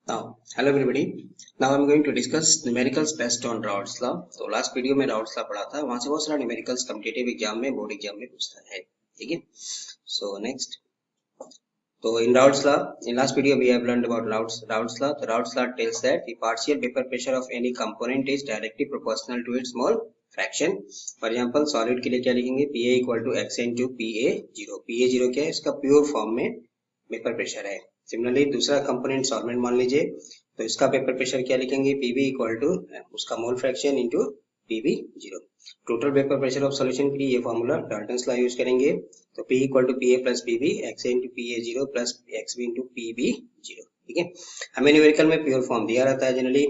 Hello everybody. Now I'm going to discuss numericals based on Raoult's law. तो last video में routes law पढ़ा था, वहां से बहुत सारा न्यूमेरिकल्स कॉम्पिटिटिव एग्जाम में, बोर्ड एग्जाम में पूछता है. ठीक है. So next. So in Raoult's law, in last video we have learned about Raoult's law. The Raoult's law tells that the partial vapor pressure of any component is directly proportional to its mole fraction. For example, solid के लिए क्या लिखेंगे? Pa equal to x into Pa0. Pa0 क्या है? इसका pure form में vapour pressure है. Similarly दूसरा कंपोनेंट सॉल्वेंट मान लीजिए, तो इसका वेपर प्रेशर क्या लिखेंगे? Pv इक्वल टू उसका mole fraction into Pv0. Total vapour pressure of solution के लिए ये फॉर्मूला डाल्टन्स लॉ यूज करेंगे. तो P equal to Pa plus Pv x into Pa0 plus xv into Pv0. ठीक है. हमें न्यूमेरिकल में प्योर फॉर्म दिया रहता है जनरली.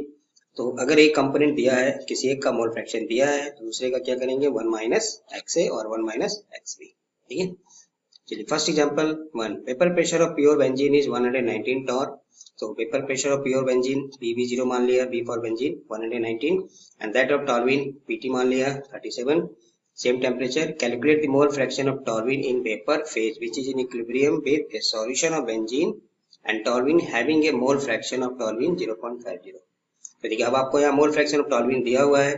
तो अगर एक कंपोनेंट दिया है, किसी एक का मोल फ्रैक्शन दिया है, तो दूसरे का क्या करेंगे? 1 माइनस xa और 1 माइनस xb. ठीक है. चलिए first example 1. Vapour pressure of pure benzene is 119 torr. तो vapour pressure of pure benzene Pv0 मान लिया, B for benzene 119, and that of toluene Pt मान लिया 37. Same temperature. Calculate the mole fraction of toluene in vapour phase which is in equilibrium with a solution of benzene and toluene having a mole fraction of toluene 0.50. तो देखिए अब आपको यहाँ मोल fraction of toluene दिया हुआ है.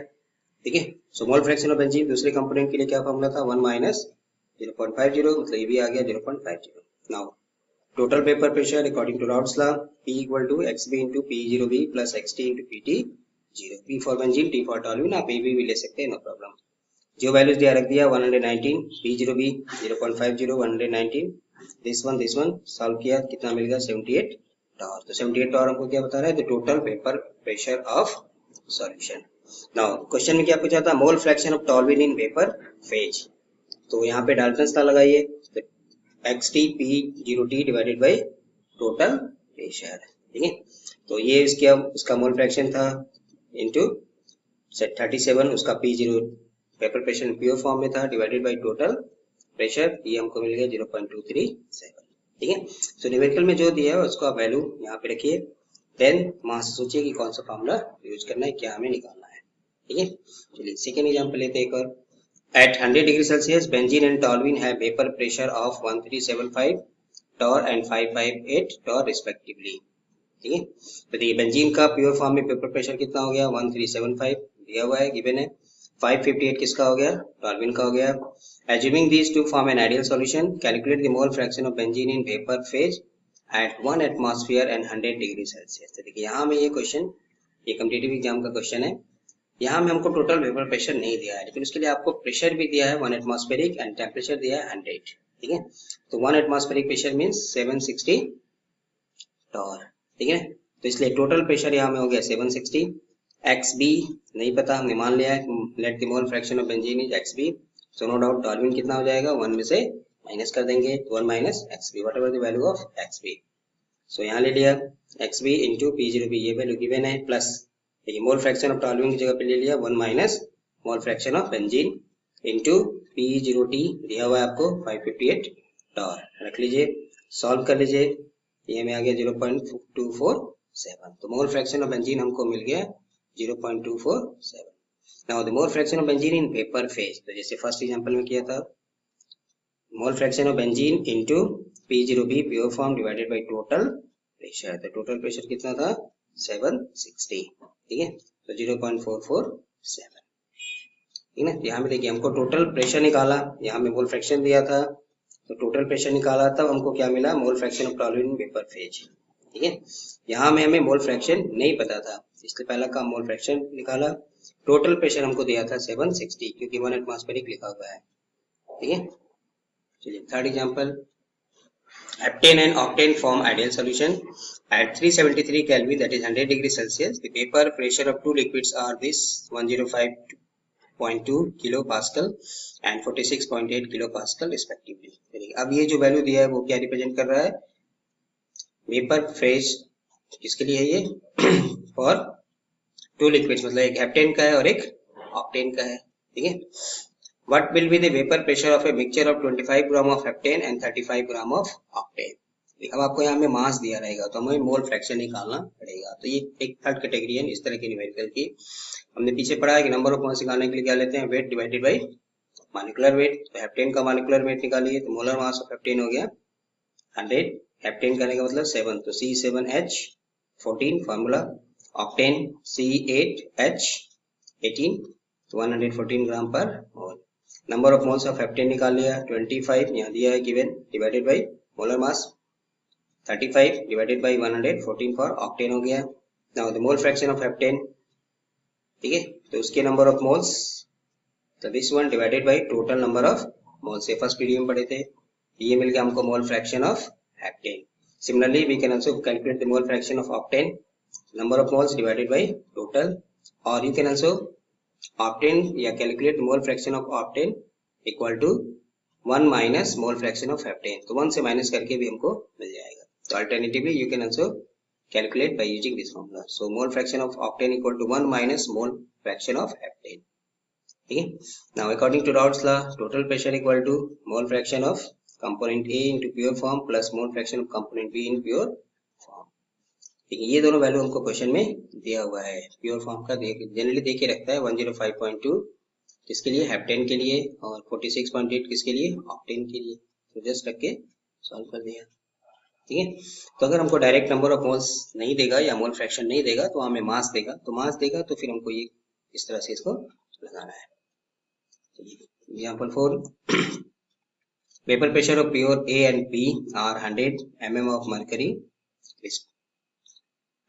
ठीक है. सो मोल फ्रैक्शन ऑफ बेंजीन दूसरे कंपोनेंट के लिए क्या फॉर्मूला था? 1 माइनस 0.50, मतलब ये भी आ गया 0.50. Now total vapour pressure according to Raoult's law, P equal to xb into P0b plus xt into Pt0. P for benzene, T for toluene, आप AB भी ले सकते हैं, नो प्रॉब्लम. जो वैल्यूज दिया रख दिया 119, P0b 0.50, 119. दिस वन सॉल्व किया, कितना मिल गया? 78 टॉर. तो 78 टॉर हमको क्या बता रहा है? The total vapour pressure of solution. Now question में क्या पूछा था? मोल fraction of toluene in vapour phase. तो यहाँ पे डाल्टन्स लॉ लगाइए, xt P0t divided by total pressure. ठीक है. तो ये इसका मोल फ्रैक्शन था इनटू 37, उसका P0 vapour pressure pure form में था, डिवाइडेड बाई टोटल प्रेशर. ये हमको मिल गया 0.237. ठीक है. सो न्यूमेरिकल में जो दिया है उसको आप वैल्यू यहाँ पे रखिए, देन वहां से सोचिए कि कौन सा फॉर्मूला यूज करना है, क्या हमें निकालना है. ठीक है. चलिए सेकेंड एग्जाम्पल लेते हैं एक और. At 100 degrees Celsius, benzene and toluene have vapor pressure of 1375 torr and 558 torr respectively. ठीक है. तो देखिए बेंजीन का प्योर फॉर्म में वेपर प्रेशर कितना हो गया? 1375 दिया हुआ है, गिवन है. 558 किसका हो गया? टॉल्यूइन का हो गया. Assuming these two form an ideal solution, calculate the mole fraction of benzene in vapor phase at 1 atmosphere and 100 degrees Celsius. तो देखिए यहाँ में ये क्वेश्चन, ये कॉम्पिटिटिव एग्जाम का क्वेश्चन है. यहाँ में हमको टोटल वेपर प्रेशर नहीं दिया है, लेकिन उसके लिए आपको प्रेशर भी दिया है 1 एटमॉस्फेरिक एंड टेम्परेचर दिया है 100. ठीक है. तो 1 एटमॉस्फेरिक प्रेशर मींस 760 टॉर. ठीक है. तो इसलिए टोटल प्रेशर यहाँ में हो गया 760. xb नहीं पता, हमने मान लिया है. Let the mole fraction of benzene is xb. So no doubt toluene कितना हो जाएगा? 1 में से माइनस कर देंगे, 1 minus xb what ever the value of xb. सो यहाँ ले लिया xb इंटू P0b, ये वैल्यू गिवन है, प्लस देखिए मोल फ्रैक्शन ऑफ टॉल्यूइन की जगह पे ले लिया 1 minus mole fraction of benzene into P0t दिया हुआ है आपको 558 टॉर. रख लीजिए, सॉल्व कर लीजिए, ये में आ गया 0.247. तो मोल फ्रैक्शन ऑफ बेंजीन हमको मिल गया 0.247. Now the mole fraction of benzene in vapour phase, तो जैसे फर्स्ट एग्जांपल में किया था, मोल fraction of benzene into P0b pure form divided by total pressure. तो टोटल प्रेशर कितना था? 760. ठीक है. तो 0.447. ठीक है. यहाँ में देखिए हमको टोटल प्रेशर निकाला, यहाँ में मोल फ्रैक्शन दिया था, तो टोटल प्रेशर निकाला, तब हमको क्या मिला? मोल fraction of toluene vapour phase. ठीक है. यहाँ में हमें मोल फ्रैक्शन नहीं पता था, इसलिए पहला काम मोल फ्रैक्शन निकाला. टोटल प्रेशर हमको दिया था 760, क्योंकि 1 एटमॉस्फेरिक लिखा हुआ है. ठीक है. चलिए third example. Heptane and octane form ideal solution at 373 Kelvin, that is 100 degrees Celsius. The vapor pressure of two liquids are this 105.2 kilopascal and 46.8 kilopascal respectively. अब ये जो वैल्यू दिया है वो क्या रिप्रेजेंट कर रहा है? वेपर फेज किसके लिए है ये? फॉर टू लिक्विड्स, मतलब एक हेप्टेन का है और एक ऑक्टेन का है. ठीक है. What will be the vapor pressure of a mixture of 25 gram of heptane and 35 gram of octane? अब आपको यहाँ में मास दिया रहेगा, तो हमें मोल फ्रैक्शन निकालना पड़ेगा. तो ये एक थर्ड कैटेगरी है इस तरह की न्यूमेरिकल की. हमने पीछे पढ़ा है कि नंबर ऑफ मास निकालने के लिए क्या लेते हैं? Weight divided by molecular weight. तो हेप्टेन का मॉलिक्यूलर वेट निकालिए, तो मोलर मास ऑफ हेप्टेन हो गया 100. हेप्टेन करने का मतलब 7, तो C7H 14 formula, octane C8H18 114 gram पर mole. Number of moles of heptane निकाल लिया 25 यहाँ दिया है given, divided by molar mass 35 divided by 114 for octane हो गया। Now the mole fraction of heptane, ठीक है, तो उसके नंबर ऑफ मोल्स, तो this one divided by total number of moles. First video में पढ़े थे, ये मिल गया हमको mole fraction of heptane. Similarly we can also calculate the mole fraction of octane, number of moles divided by total, or you can also obtain या calculate mole fraction of octane equal to 1 minus mole fraction of heptane। तो 1 से minus करके भी हमको मिल जाएगा। तो alternatively you can also calculate by using this formula। So mole fraction of octane equal to 1 minus mole fraction of heptane। ठीक है। Now according to Raoult's law, total pressure equal to mole fraction of component A into pure form plus mole fraction of component B in pure form। ठीक है, ये दोनों value हमको question में दिया हुआ है। प्योर फॉर्म का जनरली देके रखता है 105.2 किसके लिए, हेप्टेन के लिए, और 46.8 किसके लिए, ऑक्टेन के लिए। तो जस्ट रख के सॉल्व कर दिया। ठीक है, तो अगर हमको डायरेक्ट नंबर ऑफ मोल्स नहीं देगा या मोल फ्रैक्शन नहीं देगा तो हमें मास देगा, तो मास देगा तो फिर हमको ये इस तरह से इसको लगाना है। Example 4, vapour pressure of pure A and B are 100 mm of mercury,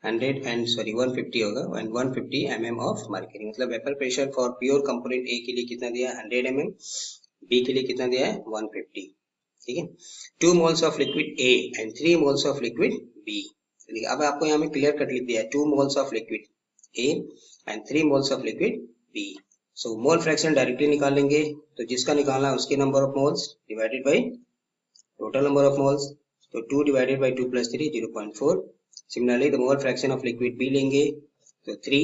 150 होगा, and 150 mm of mercury। मतलब vapour pressure for pure component A के लिए कितना दिया है 100 mm, B के लिए कितना दिया है 150। ठीक है, 2 moles of liquid A and 3 moles of liquid B। अब आपको यहाँ में क्लियर कट लिख दिया है 2 moles of liquid A and 3 moles of liquid B। So mole fraction directly निकाल लेंगे, तो जिसका निकालना है उसके number of moles divided by total number of moles. तो 2 divided by 2 plus 3 0.4। Similarly, the mole fraction of liquid B लेंगे तो 3,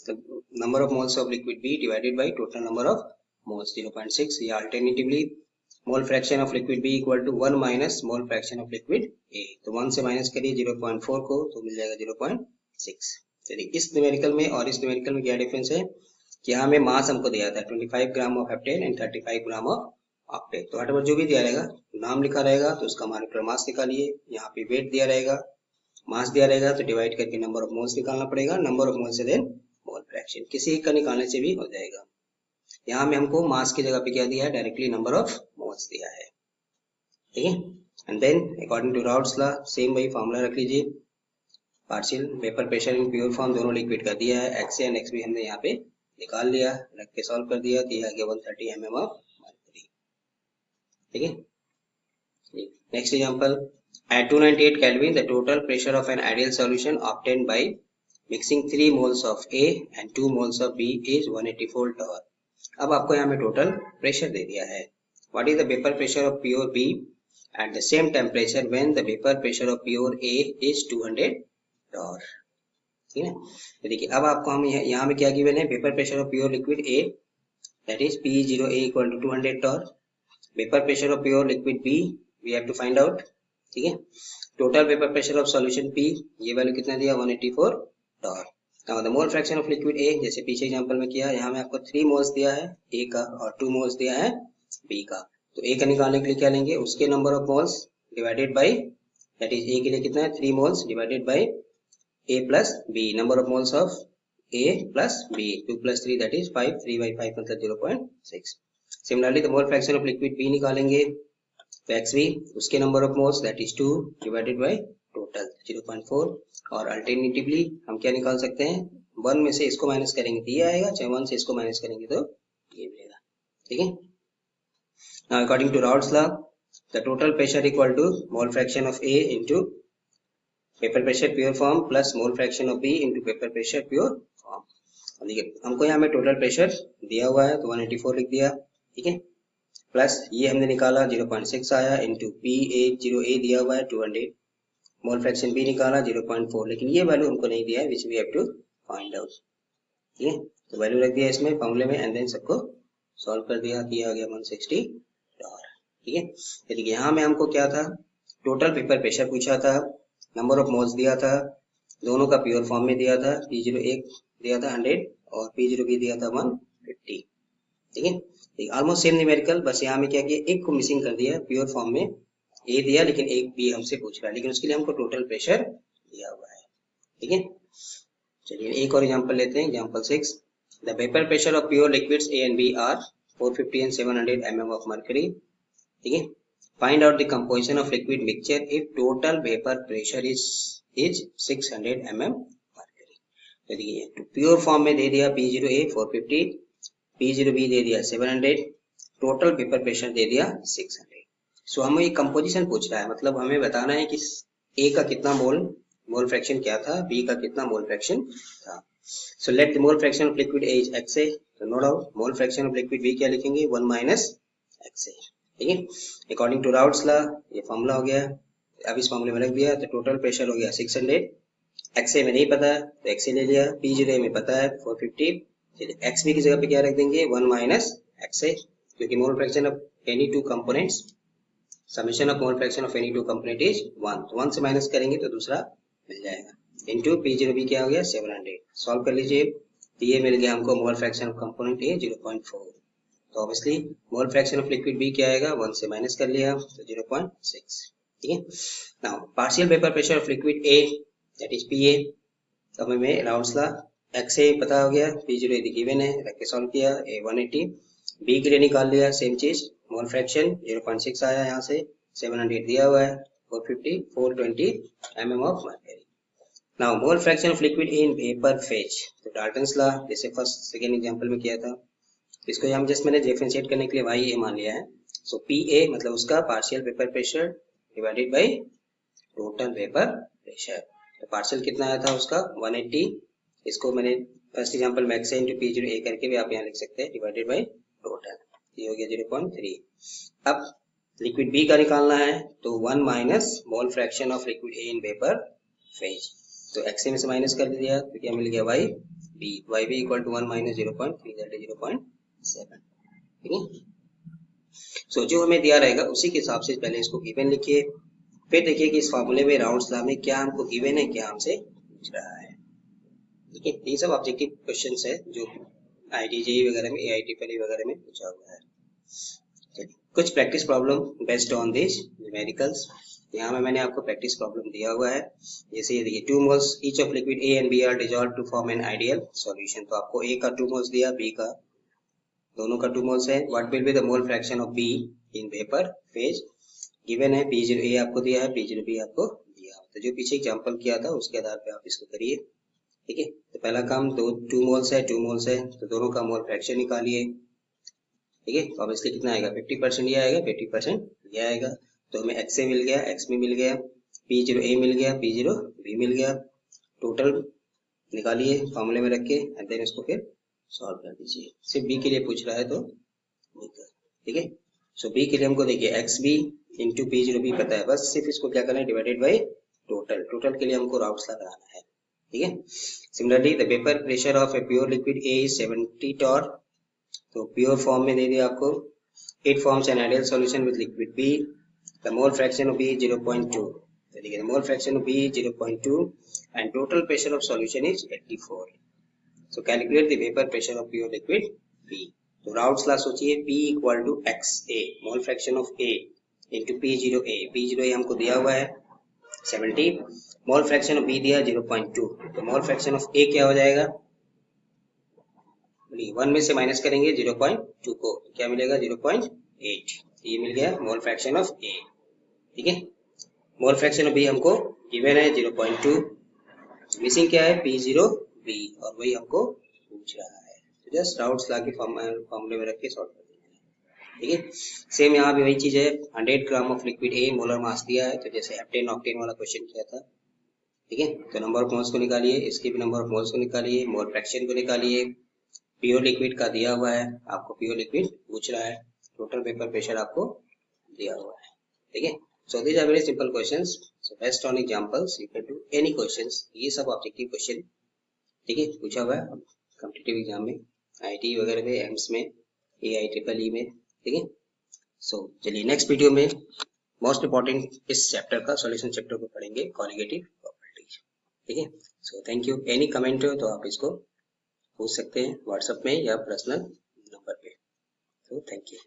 the number of moles of liquid B divided by total number of moles 0.6। या alternatively mole fraction of liquid B equal to 1 minus mole fraction of liquid A। तो 1 से minus करिए 0.4 को तो मिल जाएगा 0.6। चलिए, इस न्यूमेरिकल में और इस न्यूमेरिकल में क्या डिफरेंस है कि यहाँ में मास हमको दिया था 25 gram of heptane and 35 gram of octane. तो वहां जो भी दिया रहेगा, नाम लिखा रहेगा तो उसका मॉलिक्यूलर मास निकालिए। यहाँ पे वेट दिया रहेगा, मास दिया रहेगा तो डिवाइड करके नंबर ऑफ मोल्स निकालना पड़ेगा, नंबर ऑफ मोल्स से देन मोल फ्रैक्शन, किसी एक का निकालने से भी हो जाएगा। यहाँ में हमको मास की जगह पे क्या दिया है, डायरेक्टली नंबर ऑफ मोल्स दिया है। ठीक है, and then according to Raoult's law same वही फॉर्मूला रख लीजिए। Partial vapour pressure in pure form दोनों लिक्विड का दिया है, एक्स एंड एक्स भी हमने यहाँ पे निकाल लिया, रख के सॉल्व कर दिया, दिया गया 130 mm ऑफ मर्क्यूरी। ठीक है, next example, at 298 Kelvin, the total pressure of an ideal solution obtained by mixing 3 moles of A and 2 moles of B is 184 torr। अब आपको यहाँ में टोटल प्रेशर दे दिया है। What is the vapor pressure of pure B at the same temperature when the vapor pressure of pure A is 200 torr। ठीक है, तो देखिए अब आपको हम यहाँ में क्या गिवन है, vapour pressure of pure liquid A that is P0A equal to 200 torr। Vapour pressure of pure liquid B we have to find out। ठीक है, total vapour pressure of solution P, ये वैल्यू कितना दिया 184 torr। Now the mole fraction of liquid A, जैसे पीछे example में किया, यहाँ में आपको 3 मोल्स दिया है A का और 2 मोल्स दिया है B का। तो A का निकालने के लिए क्या लेंगे, उसके number of moles divided by, that is A के लिए कितना है 3 moles divided by A plus B, number of moles of A plus B, 2 plus 3 that is 5, 3 by 5 मतलब 0.6। Similarly the mole fraction of liquid B निकालेंगे तो XV, उसके number of moles that is 2 divided by total 0.4। और alternatively हम क्या निकाल सकते हैं, 1 में से इसको माइनस करेंगे तो ये आएगा, चाहे 1 से इसको माइनस करेंगे तो ये मिलेगा। ठीक है, now according to Raoult's law the total pressure equal to mole fraction of A into vapour pressure pure form plus mole fraction of B into vapour pressure pure form. देखिए हमको यहाँ में टोटल प्रेशर दिया हुआ है तो 184 लिख दिया। ठीक है, प्लस ये हमने निकाला 0.6 आया इंटू P0A दिया हुआ है 200, मोल फ्रैक्शन B निकाला 0.4, लेकिन ये वैल्यू हमको नहीं दिया है which we have to find out. ठीक है, तो वैल्यू रख दिया इसमें फॉर्मूले में एंड देन सबको सॉल्व कर दिया, किया आ गया 160 torr। ठीक है, देखिए यहाँ में हमको क्या था, टोटल वेपर प्रेशर पूछा था, नंबर ऑफ मोल्स दिया था, दोनों का प्योर फॉर्म में दिया था, P0A दिया था 100 और P0B दिया था 150। ठीक है, ऑलमोस्ट सेम न्यूमेरिकल, बस यहाँ में क्या किया, एक को मिसिंग कर दिया, प्योर फॉर्म में A दिया लेकिन एक B हमसे पूछ रहा है, लेकिन उसके लिए हमको टोटल प्रेशर दिया हुआ है। ठीक है। चलिए एक और एग्जांपल लेते हैं, example 6। The vapour pressure of pure liquids A and B are 450 and 700 mm of mercury. ठीक है। Find out the composition of liquid mixture if total vapour pressure is 600 mm mercury. तो देखिए तो प्योर फॉर्म में दे दिया P0A 450, P0B दे दिया 700, total vapour pressure दे दिया 600। सो हमें कंपोजिशन पूछ रहा है, मतलब हमें बताना है कि ए का कितना मोल फ्रैक्शन क्या था, बी का कितना मोल फ्रैक्शन था। So let the mole fraction of liquid A is XA। तो no doubt mole fraction of liquid B क्या लिखेंगे, 1 माइनस XA। ठीक है। अकॉर्डिंग टू राउट्स लॉ ये फॉर्मूला हो गया, अब इस फॉर्मूले में रख दिया तो टोटल प्रेशर हो गया 600। XA में नहीं पता है तो XA ले लिया, P0A में पता है 450। चलिए XB की जगह पे क्या रख देंगे, 1 माइनस XA, क्योंकि मोल fraction of any two components, summation of mole fraction of any two component is 1, तो 1 से माइनस करेंगे तो दूसरा मिल जाएगा, इनटू P0B क्या हो गया 700। सॉल्व कर लीजिए तो ये मिल गया हमको mole fraction of component A 0.4। तो obviously mole fraction of liquid B क्या आएगा, 1 से माइनस कर लिया तो 0.6। ठीक है। Now partial vapour pressure of liquid A that is PA। तो हमें राउंड्स लॉ XA पता हो गया, P0 गिवन है, रख के सॉल्व किया, A 180, B के लिए निकाल लिया सेम चीज, मोल फ्रैक्शन 0.6 आया, यहाँ से 700 दिया हुआ है, 450 420 mm of mercury. Now mole fraction of liquid in vapour phase, तो डाल्टन्स लॉ जैसे फर्स्ट सेकेंड एग्जांपल में किया था, इसको हम जस्ट मैंने डिफरेंशिएट करने के लिए YA मान लिया है। सो PA मतलब उसका partial vapour pressure divided by total vapour pressure. तो पार्शियल कितना आया था उसका 180, इसको मैंने फर्स्ट एग्जांपल में XA इंटू P0A करके भी आप यहाँ लिख सकते हैं, डिवाइडेड बाय टोटल, ये हो गया 0.3। अब लिक्विड बी का निकालना है तो 1 minus mole fraction of liquid A in vapour phase, तो XA में से माइनस कर दिया तो क्या मिल गया YB equal to 1 minus 0.3 that is 0.7। ठीक है। सो जो हमें दिया रहेगा उसी के हिसाब से पहले इसको गिवन लिखिए, फिर देखिए कि इस फॉर्मूले में राउंड्स लॉ में क्या हमको गिवन है, क्या हमसे पूछ रहा है। ठीक है। ये सब ऑब्जेक्टिव क्वेश्चंस है जो IIT वगैरह में, AITPL वगैरह में पूछा हुआ है। चलिए कुछ practice problem based on this numericals, यहाँ में मैंने आपको प्रैक्टिस प्रॉब्लम दिया हुआ है। जैसे ये देखिए 2 moles each of liquid A and B are dissolve to form an ideal solution. तो आपको A का 2 मोल्स दिया, B का दोनों का 2 मोल्स है। What will be the mole fraction of B in vapour phase, given है P0A आपको दिया है, P0B आपको दिया है। तो जो पीछे एग्जांपल किया था उसके आधार पे आप इसको करिए। ठीक है। तो पहला काम 2 मोल्स है, 2 मोल्स है तो दोनों का मोल फ्रैक्शन निकालिए। ठीक है। तो ऑब्वियसली कितना आएगा, 50% ये आएगा, 50% ये आएगा। तो हमें XA मिल गया, XB मिल गया, P0A मिल गया, P0B मिल गया। टोटल निकालिए फॉर्मूले में रख के एंड देन इसको फिर सॉल्व कर दीजिए। सिर्फ B के लिए पूछ रहा है तो ठीक है। सो B के लिए हमको देखिए XB इंटू P0B पता है, बस सिर्फ इसको क्या करना है, डिवाइडेड बाई टोटल। टोटल के लिए हमको राउट्स लगाना है। ठीक है। Similarly the vapour pressure of a pure liquid A is 70 torr। तो प्योर फॉर्म में दे दिया आपको, it forms an ideal solution with liquid B, the mole fraction of B 0.2। तो देखिए mole fraction of B 0.2 and total pressure of solution is 84। So calculate the vapour pressure of pure liquid B। तो Raoult's law सोचिए, P equal to XA mole fraction of A into P0A, P0A हमको दिया हुआ है 70, मोल fraction of B दिया 0.2, तो मोल fraction of A क्या हो जाएगा, 1 में से माइनस करेंगे 0.2 को, क्या मिलेगा 0.8। ये मिल गया मोल फ्रैक्शन ऑफ A। ठीक है। मोल फ्रैक्शन ऑफ B हमको गिवन है 0.2, मिसिंग क्या है P0B, और वही हमको पूछ रहा है। तो जस्ट राउट्स ला के फॉर्मूले में रख के सॉल्व कर देना है। ठीक है। सेम यहाँ भी वही चीज है, 100 gram of liquid A molar mass दिया है, तो जैसे हेप्टेन ऑक्टेन वाला क्वेश्चन किया था। ठीक है। तो नंबर ऑफ मोल्स को निकालिए, इसके भी नंबर ऑफ मोल्स को निकालिए, मोल फ्रैक्शन को निकालिए। प्योर लिक्विड का दिया हुआ है, आपको प्योर लिक्विड पूछ रहा है, टोटल वेपर प्रेशर आपको दिया हुआ है। ठीक है। So these are very simple questions, so based on examples you can do any questions. ये सब ऑब्जेक्टिव क्वेश्चन ठीक है पूछा हुआ है कॉम्पिटिटिव एग्जाम में, IIT वगैरह में, एम्स में, AITREE में। ठीक है। सो चलिए नेक्स्ट वीडियो में मोस्ट इंपॉर्टेंट इस चैप्टर का सॉल्यूशन चैप्टर को पढ़ेंगे, कॉलिगेटिव प्रॉपर्टीज। ठीक है। So thank you. Any comment हो तो आप इसको पूछ सकते हैं व्हाट्सएप में या पर्सनल नंबर पे। तो थैंक यू।